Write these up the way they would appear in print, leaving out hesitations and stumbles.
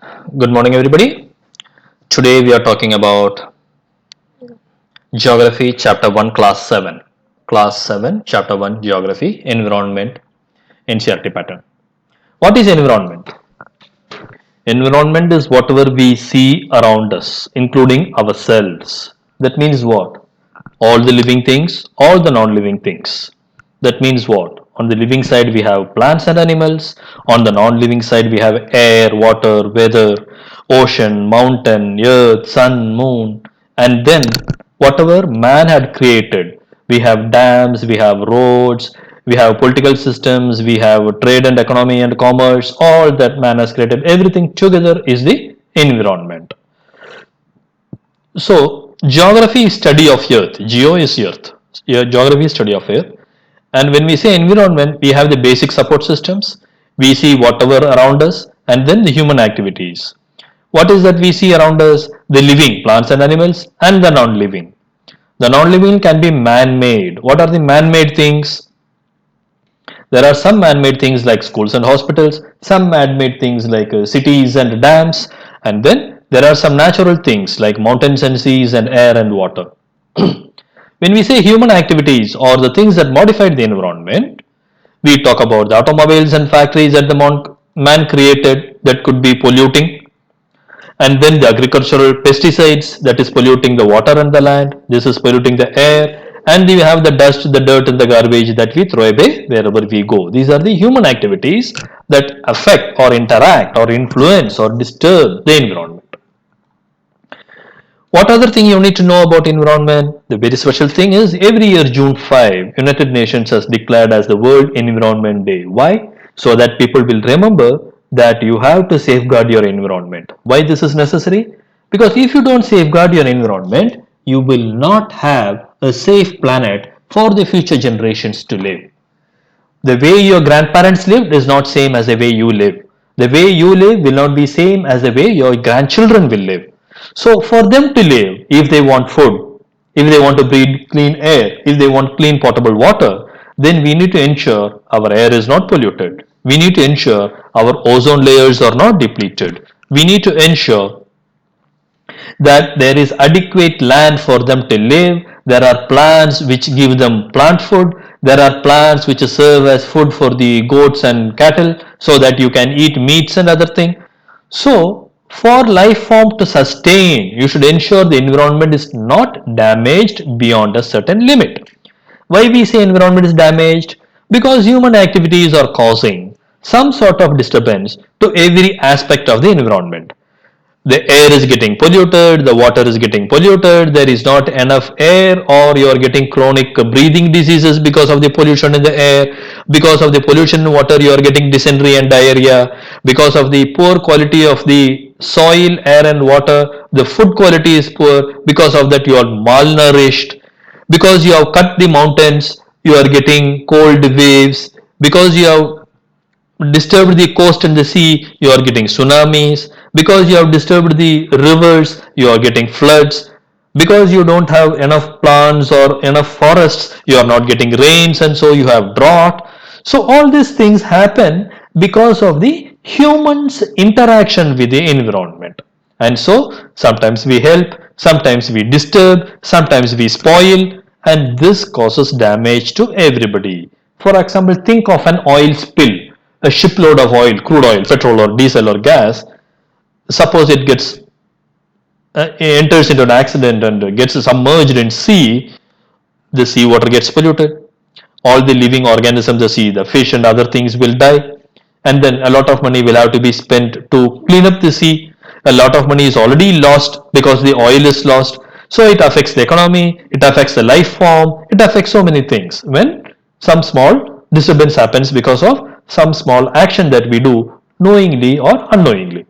Good morning, everybody. Today we are talking about Geography, Chapter 1, Class 7. Class 7, Chapter 1, Geography, Environment, NCERT pattern. What is environment? Environment is whatever we see around us, including ourselves. That means what? All the living things, all the non-living things. That means what? On the living side, we have plants and animals. On the non-living side, we have air, water, weather, ocean, mountain, earth, sun, moon. And then whatever man had created, we have dams, we have roads, we have political systems, we have trade and economy and commerce. All that man has created, everything together is the environment. So, geography is study of earth. Geo is earth. Geography is study of earth. And when we say environment, we have the basic support systems. We see whatever around us, and then the human activities. What is that we see around us? The living plants and animals, and the non-living. The non-living can be man-made. What are the man-made things? There are some man-made things like schools and hospitals, some man-made things like cities and dams, and then there are some natural things like mountains and seas and air and water. When we say human activities or the things that modified the environment, we talk about the automobiles and factories that the man created that could be polluting, and then the agricultural pesticides that is polluting the water and the land. This is polluting the air, and we have the dust, the dirt, and the garbage that we throw away wherever we go. These are the human activities that affect or interact or influence or disturb the environment. What other thing you need to know about environment? The very special thing is every year June 5, United Nations has declared as the World Environment Day. Why? So that people will remember that you have to safeguard your environment. Why this is necessary? Because if you don't safeguard your environment, you will not have a safe planet for the future generations to live. The way your grandparents lived is not same as the way you live. The way you live will not be same as the way your grandchildren will live. So for them to live, if they want food, if they want to breathe clean air, if they want clean potable water, then we need to ensure our air is not polluted. We need to ensure our ozone layers are not depleted. We need to ensure that there is adequate land for them to live. There are plants which give them plant food. There are plants which serve as food for the goats and cattle so that you can eat meats and other things. So, for life form to sustain, you should ensure the environment is not damaged beyond a certain limit. Why we say environment is damaged? Because human activities are causing some sort of disturbance to every aspect of the environment. The air is getting polluted, the water is getting polluted, there is not enough air, or you are getting chronic breathing diseases because of the pollution in the air. Because of the pollution in water, you are getting dysentery and diarrhea. Because of the poor quality of the soil, air and water, the food quality is poor. Because of that, you are malnourished. Because you have cut the mountains, you are getting cold waves. Because you have disturbed the coast and the sea, you are getting tsunamis. Because you have disturbed the rivers, you are getting floods. Because you don't have enough plants or enough forests, you are not getting rains, and so you have drought. So all these things happen because of the humans interaction with the environment. And so sometimes we help, sometimes we disturb, sometimes we spoil, and this causes damage to everybody. For example, think of an oil spill. A shipload of oil, crude oil, petrol or diesel or gas. Suppose it gets enters into an accident and gets submerged in sea. The sea water gets polluted. All the living organisms, the sea, the fish and other things will die. And then a lot of money will have to be spent to clean up the sea. A lot of money is already lost because the oil is lost. So it affects the economy, it affects the life form, it affects so many things when some small disturbance happens because of some small action that we do knowingly or unknowingly.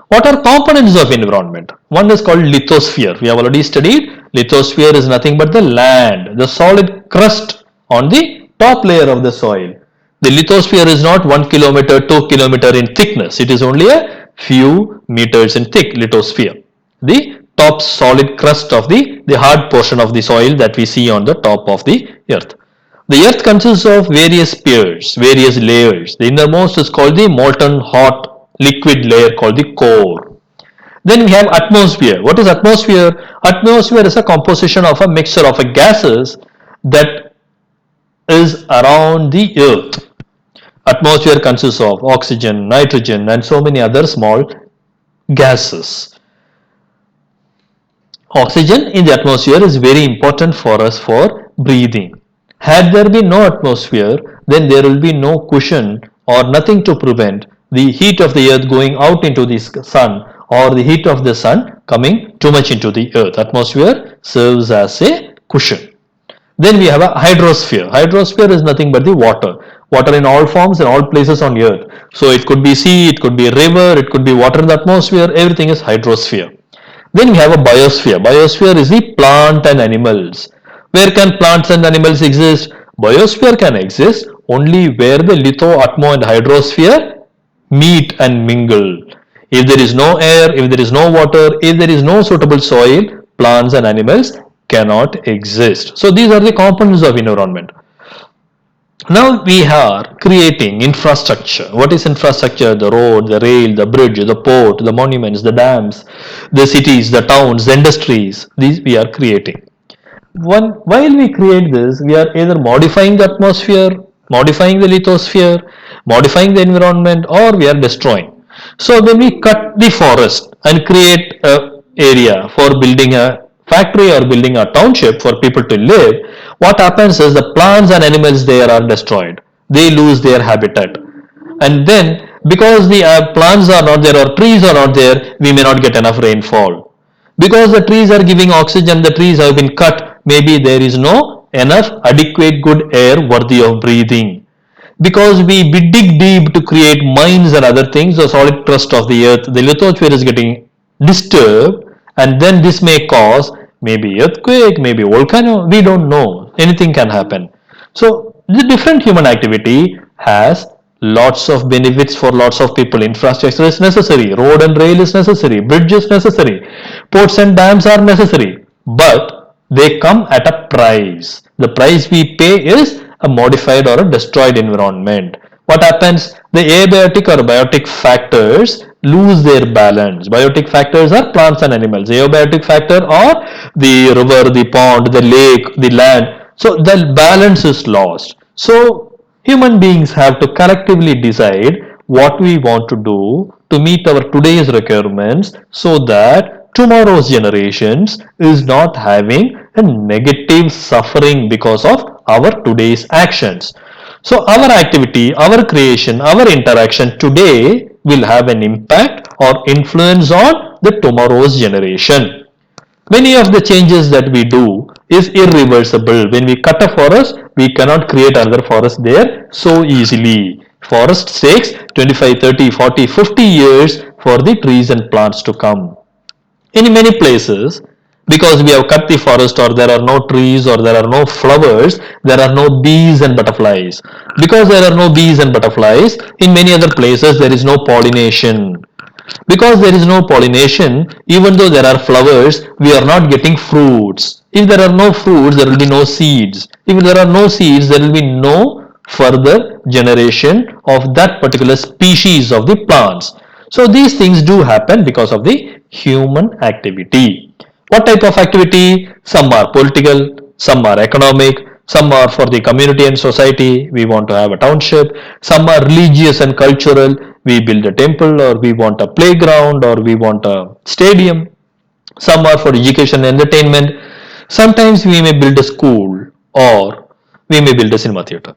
What are components of environment? One is called lithosphere. We have already studied. Lithosphere is nothing but the land, the solid crust on the top layer of the soil. The lithosphere is not 1 kilometer, 2 kilometer in thickness. It is only a few meters in thick lithosphere. The top solid crust of the hard portion of the soil that we see on the top of the earth. The earth consists of various spheres, various layers. The innermost is called the molten hot liquid layer called the core. Then we have atmosphere. What is atmosphere? Atmosphere is a composition of a mixture of gases that is around the earth. Atmosphere consists of oxygen, nitrogen, and so many other small gases. Oxygen in the atmosphere is very important for us for breathing. Had there been no atmosphere, then there will be no cushion or nothing to prevent the heat of the earth going out into the sun or the heat of the sun coming too much into the earth. Atmosphere serves as a cushion. Then we have a hydrosphere. Hydrosphere is nothing but the water. Water in all forms in all places on earth. So it could be sea, it could be a river, it could be water in the atmosphere. Everything is hydrosphere. Then we have a biosphere. Biosphere is the plant and animals. Where can plants and animals exist? Biosphere can exist only where the litho, atmo and hydrosphere meet and mingle. If there is no air, if there is no water, if there is no suitable soil, plants and animals cannot exist. So these are the components of environment. Now we are creating infrastructure. What is infrastructure? The road, the rail, the bridge, the port, the monuments, the dams, the cities, the towns, the industries. These we are creating. While we create this, we are either modifying the atmosphere, modifying the lithosphere, modifying the environment, or we are destroying. So when we cut the forest and create a area for building a factory or building a township for people to live, what happens is the plants and animals there are destroyed. They lose their habitat. And then because the plants are not there or trees are not there, we may not get enough rainfall. Because the trees are giving oxygen, the trees have been cut, maybe there is no enough adequate good air worthy of breathing. Because we dig deep to create mines and other things, the solid crust of the earth, the lithosphere is getting disturbed, and then this may cause maybe earthquake, maybe volcano, we don't know. Anything can happen. So the different human activity has lots of benefits for lots of people. Infrastructure is necessary, road and rail is necessary, bridge is necessary, ports and dams are necessary, but they come at a price. The price we pay is a modified or a destroyed environment. What happens? The abiotic or biotic factors lose their balance. Biotic factors are plants and animals. Abiotic factor are the river, the pond, the lake, the land. So the balance is lost. So human beings have to collectively decide what we want to do to meet our today's requirements so that tomorrow's generations is not having a negative suffering because of our today's actions. So our activity, our creation, our interaction today will have an impact or influence on the tomorrow's generation. Many of the changes that we do is irreversible. When we cut a forest, we cannot create another forest there so easily. Forest takes 25, 30, 40, 50 years for the trees and plants to come. In many places, because we have cut the forest or there are no trees or there are no flowers, there are no bees and butterflies. Because there are no bees and butterflies, in many other places there is no pollination. Because there is no pollination, even though there are flowers, we are not getting fruits. If there are no fruits, there will be no seeds. If there are no seeds, there will be no further generation of that particular species of the plants. So these things do happen because of the human activity. What type of activity? Some are political, some are economic, some are for the community and society. We want to have a township. Some are religious and cultural. We build a temple or we want a playground or we want a stadium. Some are for education and entertainment. Sometimes we may build a school or we may build a cinema theater.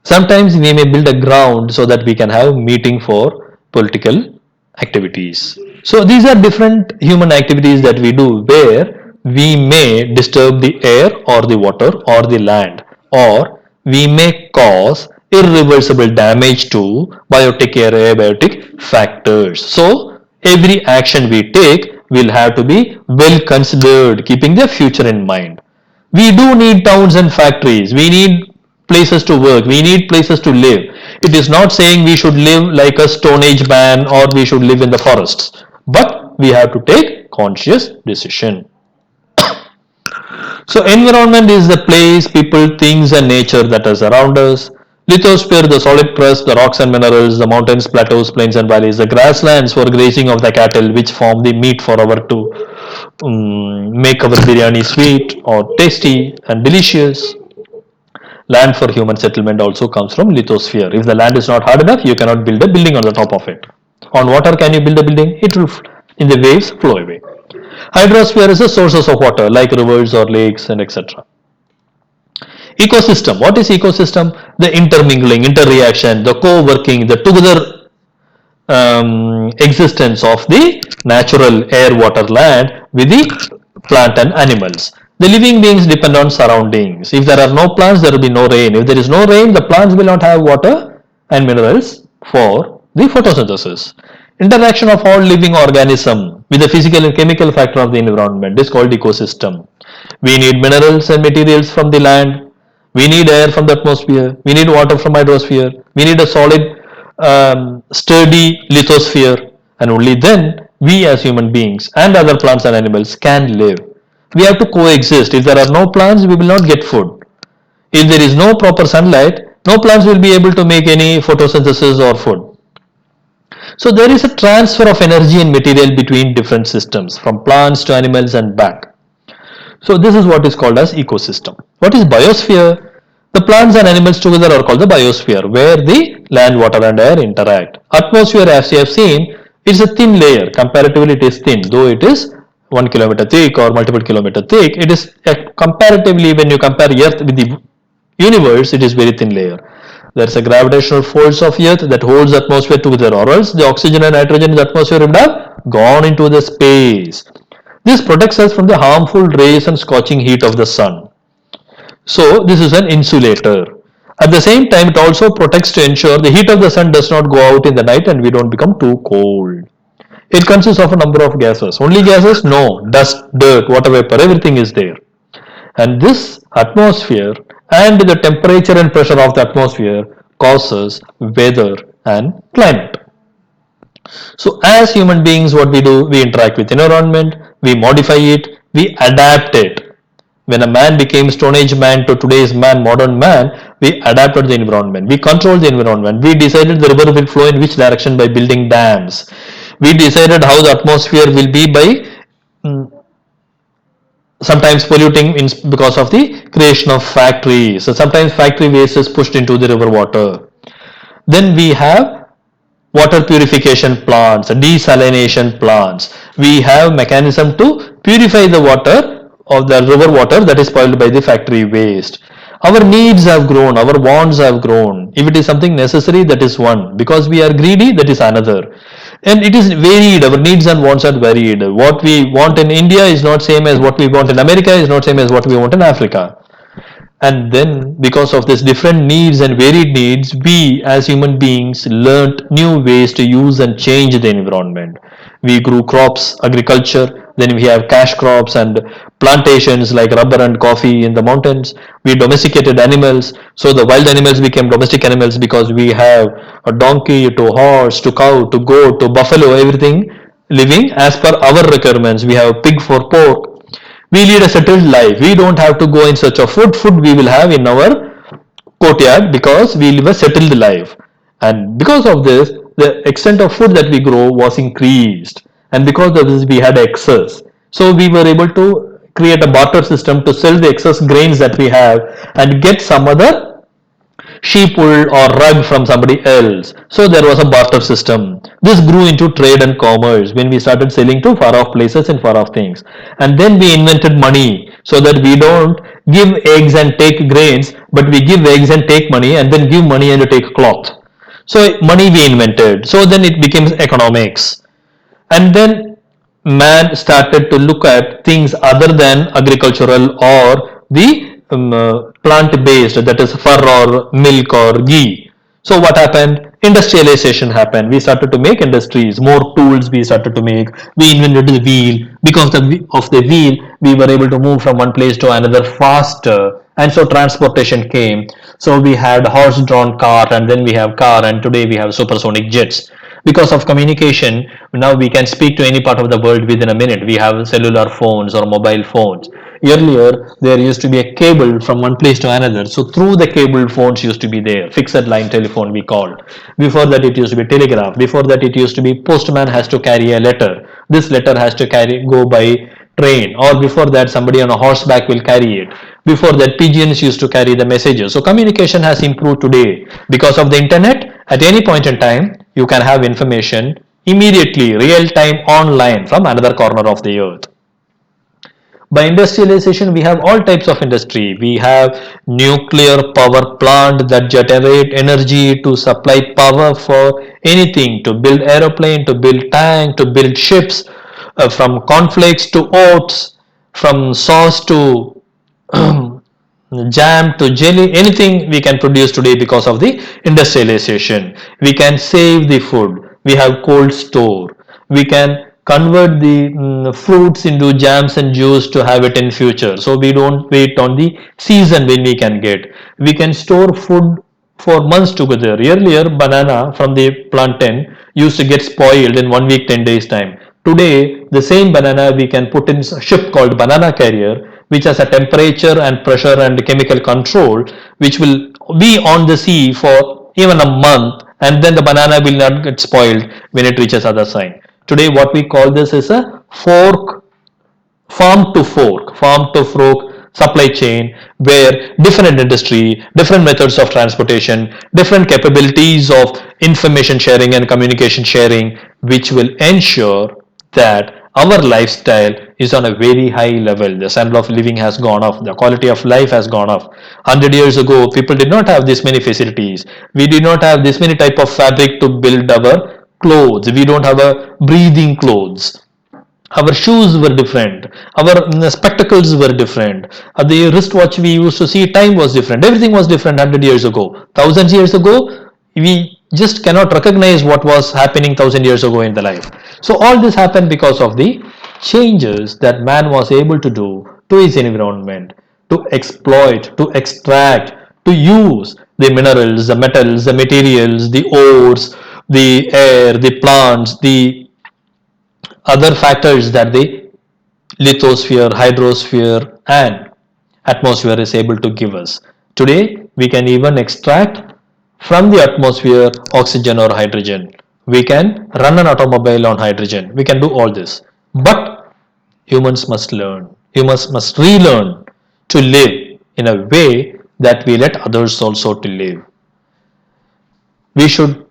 Sometimes we may build a ground so that we can have meeting for political activities. So these are different human activities that we do where we may disturb the air or the water or the land, or we may cause irreversible damage to biotic or abiotic factors. So every action we take will have to be well considered, keeping the future in mind. We do need towns and factories. We need places to work. We need places to live. It is not saying we should live like a Stone Age man or we should live in the forests. But we have to take conscious decision. So environment is the place, people, things and nature that is around us. Lithosphere, the solid crust, the rocks and minerals, the mountains, plateaus, plains and valleys, the grasslands for grazing of the cattle, which form the meat for our to make our biryani sweet or tasty and delicious. Land for human settlement also comes from lithosphere. If the land is not hard enough, you cannot build a building on the top of it. On water, can you build a building? It will, in the waves, flow away. Hydrosphere is the sources of water like rivers or lakes and etc. Ecosystem. What is ecosystem? The intermingling, interreaction, the co-working, the together existence of the natural air, water, land with the plant and animals. The living beings depend on surroundings. If there are no plants, there will be no rain. If there is no rain, the plants will not have water and minerals for the photosynthesis. Interaction of all living organism with the physical and chemical factor of the environment is called ecosystem. We need minerals and materials from the land. We need air from the atmosphere. We need water from hydrosphere. We need a solid, sturdy lithosphere. And only then we as human beings and other plants and animals can live. We have to coexist. If there are no plants, we will not get food. If there is no proper sunlight, no plants will be able to make any photosynthesis or food. So there is a transfer of energy and material between different systems, from plants to animals and back. So this is what is called as ecosystem. What is biosphere? The plants and animals together are called the biosphere, where the land, water and air interact. Atmosphere, as you have seen, is a thin layer. Comparatively it is thin, though it is 1 kilometer thick or multiple kilometer thick. It is comparatively, when you compare Earth with the universe, it is very thin layer. There is a gravitational force of Earth that holds the atmosphere together, or else the oxygen and nitrogen in the atmosphere would have gone into the space. This protects us from the harmful rays and scorching heat of the sun. So this is an insulator. At the same time, it also protects to ensure the heat of the sun does not go out in the night and we don't become too cold. It consists of a number of gases. Only gases? No. Dust, dirt, water vapor, everything is there. And this atmosphere and the temperature and pressure of the atmosphere causes weather and climate. So as human beings, what we do, we interact with environment, we modify it, we adapt it. When a man became Stone Age man to today's man, modern man, we adapted the environment. We controlled the environment. We decided the river will flow in which direction by building dams. We decided how the atmosphere will be by sometimes polluting because of the creation of factories. So sometimes factory waste is pushed into the river water. Then we have water purification plants, desalination plants. We have mechanism to purify the water of the river water that is spoiled by the factory waste. Our needs have grown, our wants have grown. If it is something necessary, that is one. Because we are greedy, that is another. And it is varied, our needs and wants are varied. What we want in India is not same as what we want in America, is not same as what we want in Africa. And then because of this different needs and varied needs, we as human beings learnt new ways to use and change the environment. We grew crops, agriculture, then we have cash crops and plantations like rubber and coffee in the mountains. We domesticated animals, so the wild animals became domestic animals because we have a donkey to horse to cow to goat to buffalo, everything living as per our requirements. We have pig for pork. We lead a settled life. We don't have to go in search of food. Food we will have in our courtyard because we live a settled life. And because of this, the extent of food that we grow was increased. And because of this, we had excess. So we were able to create a barter system to sell the excess grains that we have and get some other sheep wool or rug from somebody else. So there was a barter system. This grew into trade and commerce when we started selling to far off places and far off things. And then we invented money so that we don't give eggs and take grains, but we give eggs and take money and then give money and take cloth. So money we invented. So then it became economics. And then man started to look at things other than agricultural or the plant based, that is fur or milk or ghee. So what happened? Industrialization happened. We started to make industries, more tools we started to make. We invented the wheel. Because of the wheel, we were able to move from one place to another faster. And so transportation came. So we had horse-drawn car, and then we have car, and today we have supersonic jets. Because of communication, now we can speak to any part of the world within a minute. We have cellular phones or mobile phones. earlier there used to be a cable from one place to another. So through the cable, phones used to be there, fixed line telephone we called. Before that it used to be telegraph. Before that it used to be postman has to carry a letter. This letter has to go by train, or before that somebody on a horseback will carry it. Before that pigeons used to carry the messages. So communication has improved today because of the internet. At any point in time you can have information immediately, real time, online from another corner of the earth. By industrialization, we have all types of industry. We have nuclear power plant that generate energy to supply power for anything, to build aeroplane, to build tank, to build ships, from cornflakes to oats, from sauce to jam to jelly, anything we can produce today because of the industrialization. We can save the food. We have cold store. We can convert the fruits into jams and juice to have it in future. So we don't wait on the season when we can get. We can store food for months together. Earlier, banana from the plantain used to get spoiled in 1 week, 10 days time. Today, the same banana we can put in a ship called banana carrier, which has a temperature and pressure and chemical control, which will be on the sea for even a month, and then the banana will not get spoiled when it reaches other side. Today, what we call this is a farm to fork supply chain, where different industry, different methods of transportation, different capabilities of information sharing and communication sharing, which will ensure that our lifestyle is on a very high level. The standard of living has gone up, the quality of life has gone up. 100 years ago people did not have this many facilities, we did not have this many type of fabric to build our clothes, we don't have a breathing clothes, our shoes were different, our spectacles were different, the wristwatch we used to see, time was different, everything was different 100 years ago. Thousands years ago we just cannot recognize what was happening 1,000 years ago in the life. So all this happened because of the changes that man was able to do to his environment, to exploit, to extract, to use the minerals, the metals, the materials, the ores, the air, the plants, the other factors that the lithosphere, hydrosphere, and atmosphere is able to give us. Today, we can even extract from the atmosphere oxygen or hydrogen. We can run an automobile on hydrogen. We can do all this. But humans must learn. Humans must relearn to live in a way that we let others also to live. We should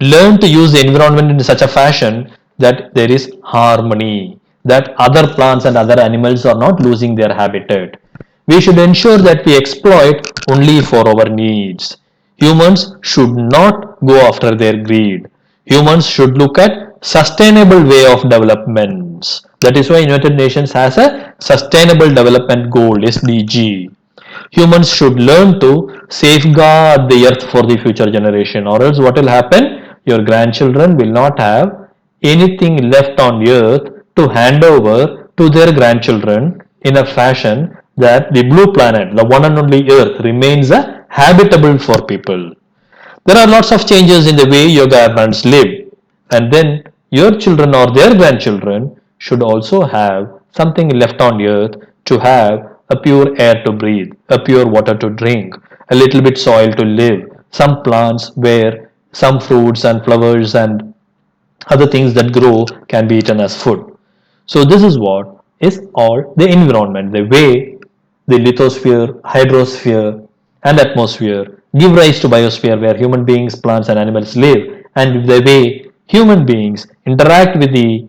learn to use the environment in such a fashion that there is harmony, that other plants and other animals are not losing their habitat. We should ensure that we exploit only for our needs. Humans should not go after their greed. Humans should look at sustainable way of developments. That is why United Nations has a sustainable development goal, SDG. Humans should learn to safeguard the earth for the future generation, or else what will happen, your grandchildren will not have anything left on earth to hand over to their grandchildren in a fashion that the blue planet, the one and only earth, remains a habitable for people. There are lots of changes in the way your grandparents live, and then your children or their grandchildren should also have something left on earth to have a pure air to breathe, a pure water to drink, a little bit soil to live, some plants where some fruits and flowers and other things that grow can be eaten as food. So this is what is all the environment, the way the lithosphere, hydrosphere, and atmosphere give rise to biosphere where human beings, plants, and animals live, and the way human beings interact with the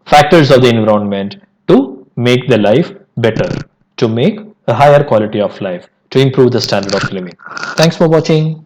factors of the environment to make the life better, to make a higher quality of life, to improve the standard of living. Thanks for watching.